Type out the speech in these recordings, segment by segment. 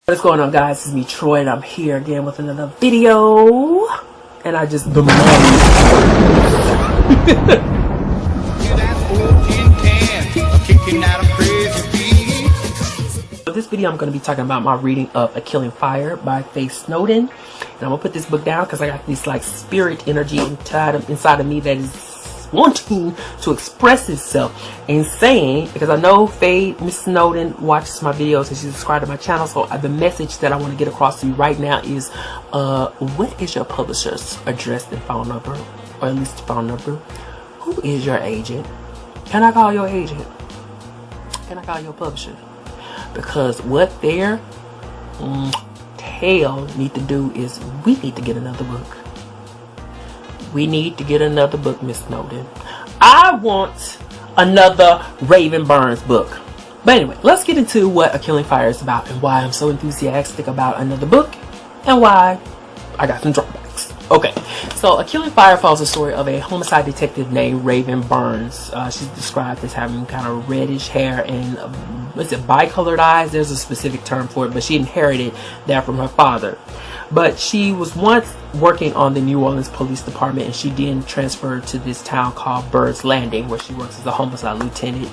What's going on, guys? It's me, Troi, and I'm here again with another video. And I just the So this video I'm going to be talking about my reading of A Killing Fire by Faye Snowden. And I'm going to put this book down because I got this like spirit energy inside of me that is wanting to express itself and saying, because I know Miss Snowden watches my videos and she's subscribed to my channel, so the message that I want to get across to you right now is what is your publisher's address and phone number, or at least phone number? Who is your agent? Can I call your agent? Can I call your publisher? Because what their tail need to do is we need to get another book. We need to get another book, Miss Snowden. I want another Raven Burns book. But anyway, let's get into what A Killing Fire is about and why I'm so enthusiastic about another book and why I got some drawbacks. Okay, so A Killing Fire follows the story of a homicide detective named Raven Burns. She's described as having kind of reddish hair and is it bicolored eyes? There's a specific term for it, but she inherited that from her father. But she was once working on the New Orleans Police Department, and she then transferred to this town called Bird's Landing, where she works as a homicide lieutenant.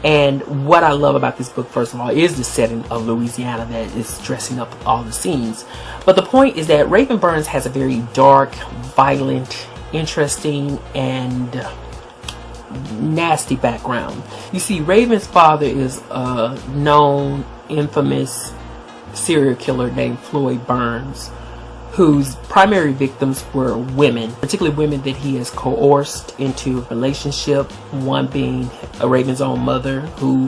And what I love about this book, first of all, is the setting of Louisiana that is dressing up all the scenes. But the point is that Raven Burns has a very dark, violent, interesting, and nasty background. You see, Raven's father is a known, infamous serial killer named Floyd Burns, whose primary victims were women, particularly women that he has coerced into a relationship, one being Raven's own mother, who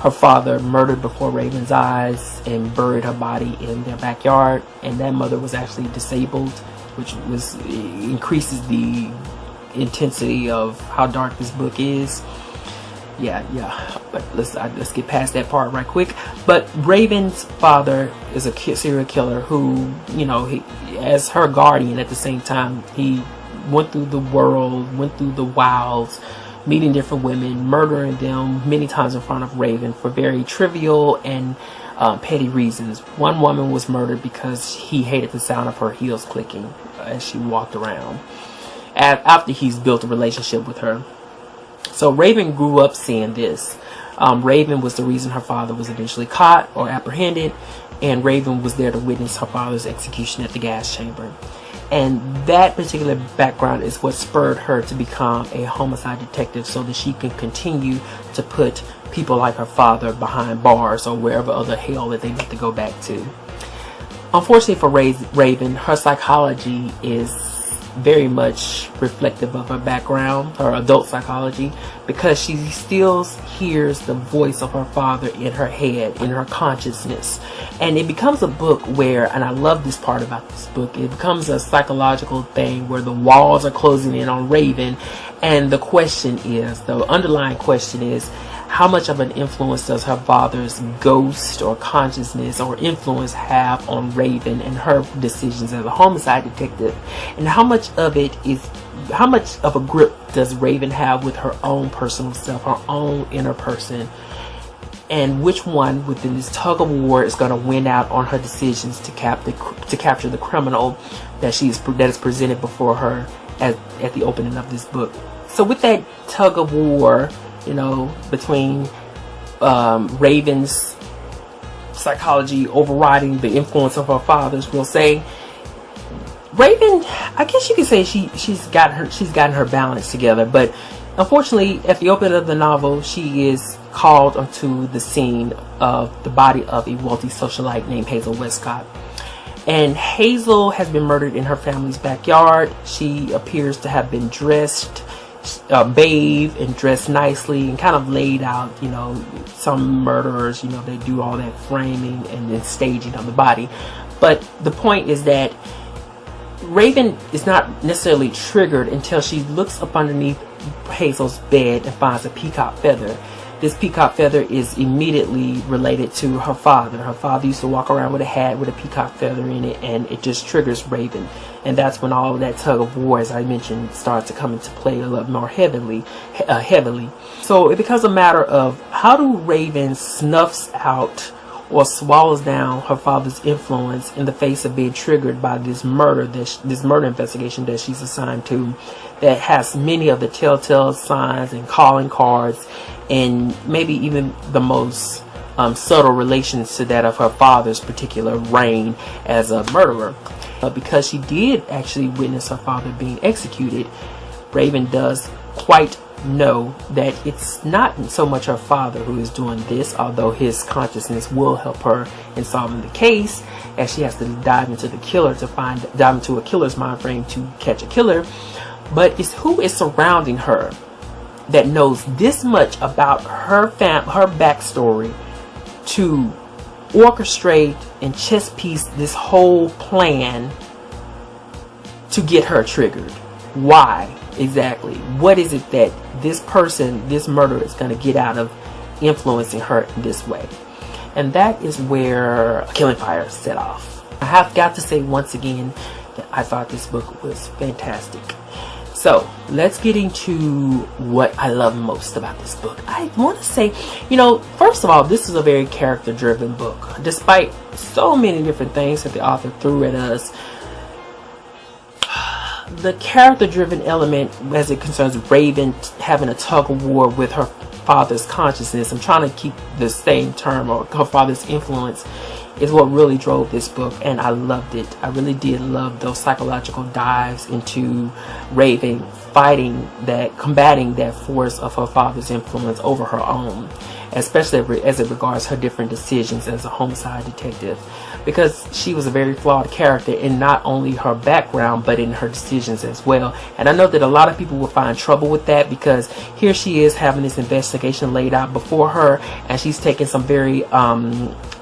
her father murdered before Raven's eyes and buried her body in their backyard, and that mother was actually disabled, which increases the intensity of how dark this book is. Yeah, but let's get past that part right quick. But Raven's father is a serial killer who, you know, he, as her guardian at the same time, he went through the world, went through the wilds, meeting different women, murdering them many times in front of Raven for very trivial and petty reasons. One woman was murdered because he hated the sound of her heels clicking as she walked around after he's built a relationship with her. So Raven grew up seeing this. Raven was the reason her father was eventually caught or apprehended, and Raven was there to witness her father's execution at the gas chamber. And that particular background is what spurred her to become a homicide detective, so that she can continue to put people like her father behind bars or wherever other hell that they need to go back to. Unfortunately for Raven, her psychology is very much reflective of her background, her adult psychology, because she still hears the voice of her father in her head, in her consciousness. And it becomes a book where, and I love this part about this book, it becomes a psychological thing where the walls are closing in on Raven, and the question is, the underlying question is, how much of an influence does her father's ghost or consciousness or influence have on Raven and her decisions as a homicide detective? And how much of a grip does Raven have with her own personal self, her own inner person? And which one within this tug of war is going to win out on her decisions to capture the criminal that is presented before her at the opening of this book? So with that tug of war, you know, between Raven's psychology overriding the influence of her father's, we'll say, Raven, I guess you could say she's gotten her balance together. But unfortunately, at the opening of the novel, she is called onto the scene of the body of a wealthy socialite named Hazel Westcott. And Hazel has been murdered in her family's backyard. She appears to have been bathed and dressed nicely and kind of laid out. You know, some murderers, you know, they do all that framing and then staging of the body. But the point is that Raven is not necessarily triggered until she looks up underneath Hazel's bed and finds a peacock feather. This peacock feather is immediately related to her father. Her father used to walk around with a hat with a peacock feather in it, and it just triggers Raven. And that's when all of that tug of war, as I mentioned, starts to come into play a lot more heavily. So it becomes a matter of how do Raven snuffs out or swallows down her father's influence in the face of being triggered by this murder investigation that she's assigned to, that has many of the telltale signs and calling cards, and maybe even the most subtle relations to that of her father's particular reign as a murderer. Because she did actually witness her father being executed, Raven does quite know that it's not so much her father who is doing this, although his consciousness will help her in solving the case, as she has to dive into the killer to dive into a killer's mind frame to catch a killer. But it's who is surrounding her that knows this much about her backstory to orchestrate and chess piece this whole plan to get her triggered. Why exactly? What is it that this person, this murderer, is going to get out of influencing her in this way? And that is where Killing Fire set off. I have got to say once again that I thought this book was fantastic. So let's get into what I love most about this book. I want to say, first of all, this is a very character driven book. Despite so many different things that the author threw at us, the character driven element as it concerns Raven having a tug of war with her father's consciousness, I'm trying to keep the same term, or her father's influence, is what really drove this book, and I loved it. I really did love those psychological dives into Raven combating that force of her father's influence over her own, especially as it regards her different decisions as a homicide detective, because she was a very flawed character in not only her background but in her decisions as well. And I know that a lot of people will find trouble with that, because here she is having this investigation laid out before her, and she's taking some very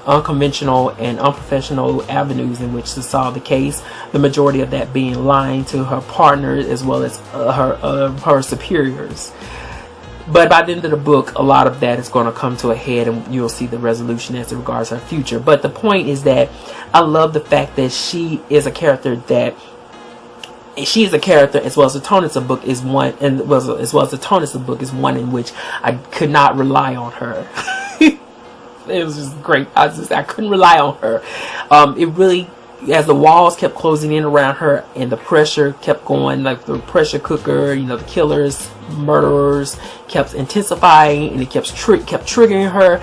unconventional and unprofessional avenues in which to solve the case, the majority of that being lying to her partners as well as her superiors. But by the end of the book, a lot of that is going to come to a head, and you'll see the resolution as it regards her future. But the point is that I love the fact that she is a character as well as the tone of the book is one, and as well as the tone of the book is one in which I could not rely on her. It was just great. I couldn't rely on her. It really, as the walls kept closing in around her and the pressure kept going, like the pressure cooker, the killers, murderers kept intensifying, and it kept triggering her.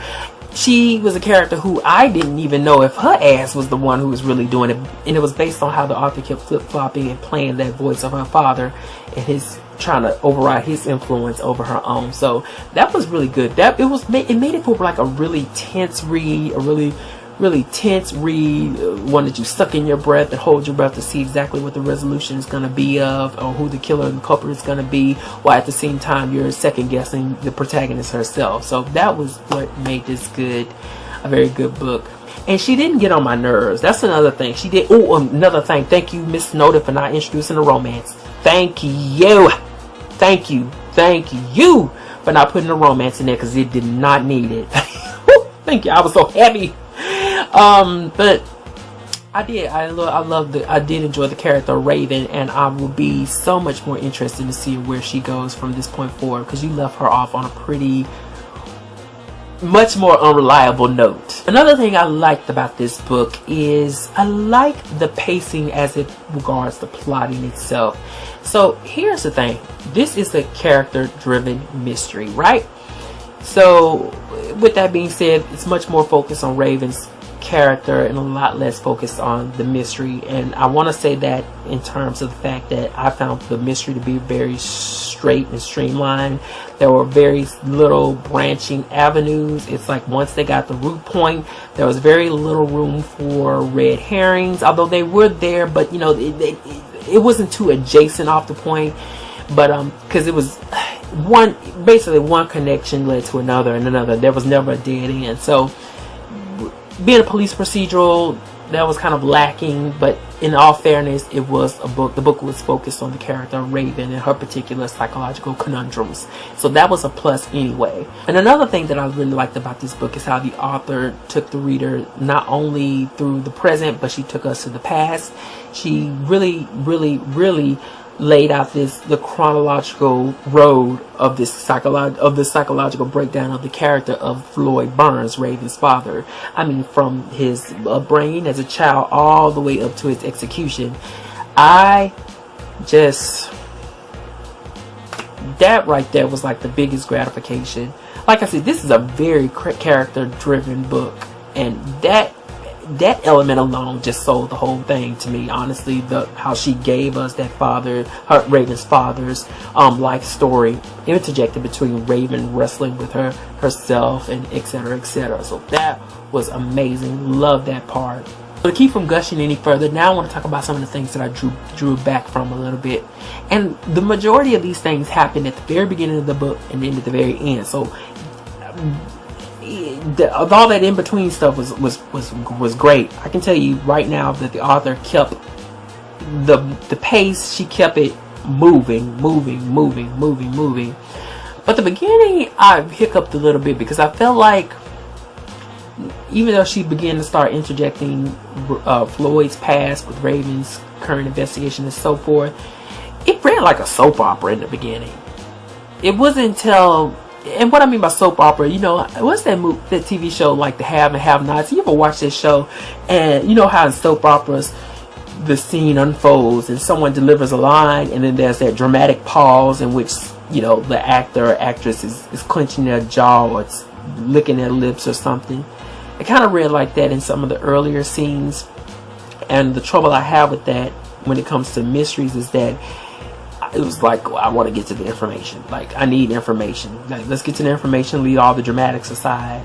She was a character who I didn't even know if her ass was the one who was really doing it, and it was based on how the author kept flip-flopping and playing that voice of her father and his trying to override his influence over her own. So that was really good. It made it feel like a really tense read, really tense read, one that you suck in your breath and hold your breath to see exactly what the resolution is going to be of, or who the killer and the culprit is going to be, while at the same time you're second guessing the protagonist herself. So that was what made this a very good book. And she didn't get on my nerves. That's another thing. She did. Oh, another thing. Thank you, Miss Snowden, for not introducing the romance. Thank you for not putting the romance in there, because it did not need it. Thank you. I was so happy. But I did enjoy the character Raven, and I will be so much more interested to see where she goes from this point forward, because you left her off on a much more unreliable note. Another thing I liked about this book is I like the pacing as it regards the plotting itself. So here's the thing. This is a character-driven mystery, right? So with that being said, it's much more focused on Raven's character and a lot less focused on the mystery. And I want to say that in terms of the fact that I found the mystery to be very straight and streamlined. There were very little branching avenues. It's like once they got the root point, there was very little room for red herrings, although they were there, but it wasn't too adjacent off the point. But because it was basically one connection led to another and another. There was never a dead end. So being a police procedural, that was kind of lacking, but in all fairness, it was a book. The book was focused on the character of Raven and her particular psychological conundrums. So that was a plus anyway. And another thing that I really liked about this book is how the author took the reader not only through the present, but she took us to the past. She really laid out the chronological road of this psychological breakdown of the character of Floyd Burns, Raven's father. I mean, from his upbringing as a child all the way up to his execution. That right there was like the biggest gratification. Like I said, this is a very character driven book, and that element alone just sold the whole thing to me, honestly. How she gave us that Raven's father's life story, interjected between Raven wrestling with herself, and etc., etc. So that was amazing. Love that part. So to keep from gushing any further, now I want to talk about some of the things that I drew back from a little bit. And the majority of these things happened at the very beginning of the book and then at the very end. So all that in between stuff was great. I can tell you right now that the author kept the pace. She kept it moving. But the beginning, I hiccuped a little bit because I felt like, even though she began to start interjecting Floyd's past with Raven's current investigation and so forth, it ran like a soap opera in the beginning. It wasn't until, and what I mean by soap opera, what's that TV show like The Have and Have Nots? You ever watch this show? And you know how in soap operas the scene unfolds and someone delivers a line, and then there's that dramatic pause in which the actor or actress is clenching their jaw or it's licking their lips or something. It kind of read like that in some of the earlier scenes. And the trouble I have with that when it comes to mysteries is that it was like, I want to get to the information. Like, I need information. Like, let's get to the information, leave all the dramatics aside.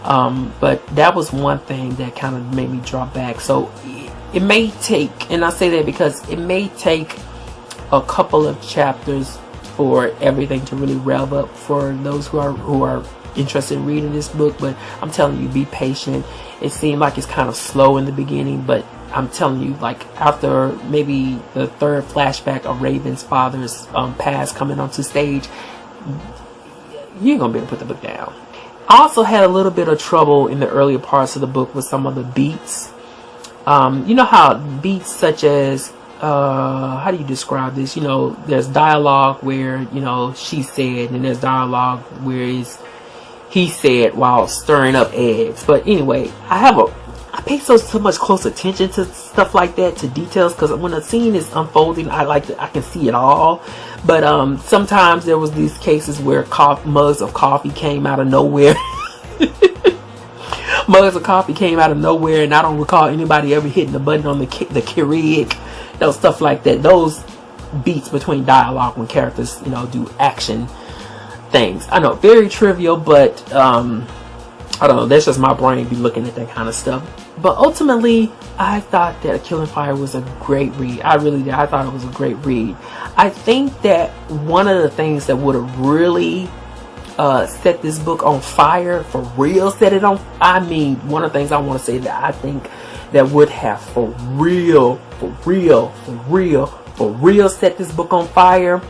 But that was one thing that kind of made me draw back. So it may take, and I say that because it may take a couple of chapters for everything to really rev up for those who are interested in reading this book. But I'm telling you, be patient. It seemed like it's kind of slow in the beginning, but I'm telling you, like, after maybe the third flashback of Raven's father's past coming onto stage, you ain't gonna be able to put the book down. I also had a little bit of trouble in the earlier parts of the book with some of the beats. You know how beats such as how do you describe this? There's dialogue where she said, and there's dialogue where he said while stirring up eggs. But anyway, I pay so much close attention to stuff like that, to details, because when a scene is unfolding, I can see it all. But sometimes there was these cases where mugs of coffee came out of nowhere. Mugs of coffee came out of nowhere, and I don't recall anybody ever hitting the button on the Keurig. Those stuff like that. Those beats between dialogue when characters do action things. I know, very trivial, but I don't know, that's just my brain be looking at that kind of stuff. But ultimately, I thought that A Killing Fire was a great read. I really did. I thought it was a great read. I think that one of the things that would have really set this book on fire, for real set it on, one of the things I want to say that I think that would have for real set this book on fire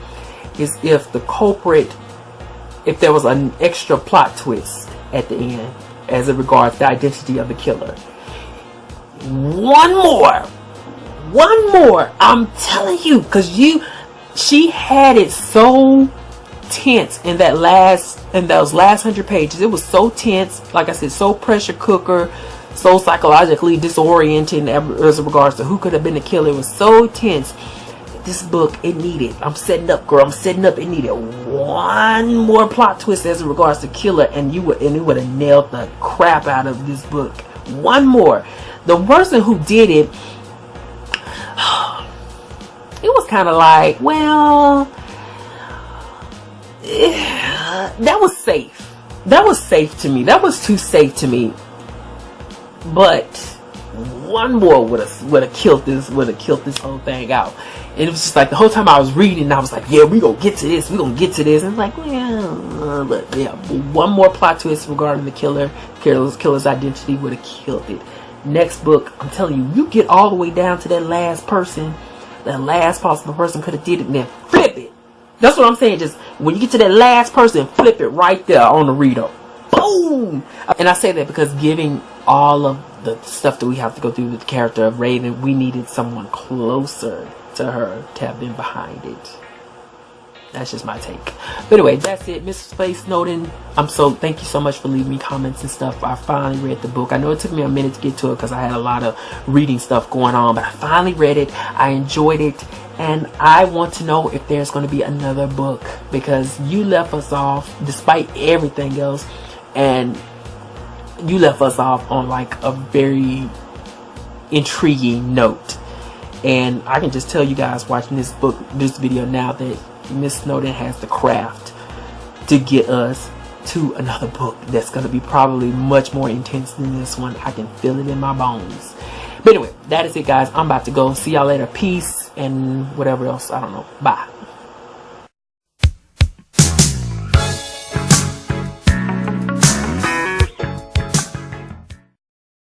is if the culprit, if there was an extra plot twist at the end as it regards the identity of the killer. One more, I'm telling you, because she had it so tense in those last 100 pages. It was so tense, like I said, so pressure cooker, so psychologically disorienting as regards to who could have been the killer. It was so tense. This book, it needed, I'm setting up, it needed one more plot twist as regards to killer, and it would have nailed the crap out of this book. One more. The person who did it, it was kind of like, well, that was safe. That was safe to me. That was too safe to me. But one more would have killed this whole thing out. And it was just like the whole time I was reading, I was like, yeah, we gonna get to this. And it's like, well, but yeah, one more plot twist regarding the killer's identity would have killed it. Next book, I'm telling you, you get all the way down to that last person, that last possible person could have did it, and then flip it. That's what I'm saying. Just when you get to that last person, flip it right there on the reader. Boom! And I say that because giving all of the stuff that we have to go through with the character of Raven, we needed someone closer to her to have been behind it. That's just my take. But anyway, that's it. Mrs. Faye Snowden, thank you so much for leaving me comments and stuff. I finally read the book. I know it took me a minute to get to it because I had a lot of reading stuff going on, but I finally read it. I enjoyed it, and I want to know if there's going to be another book, because you left us off, despite everything else, and you left us off on like a very intriguing note. And I can just tell you guys watching this video now that Miss Snowden has the craft to get us to another book that's going to be probably much more intense than this one. I can feel it in my bones. But anyway, that is it, guys. I'm about to go. See y'all later. Peace and whatever else. I don't know. Bye.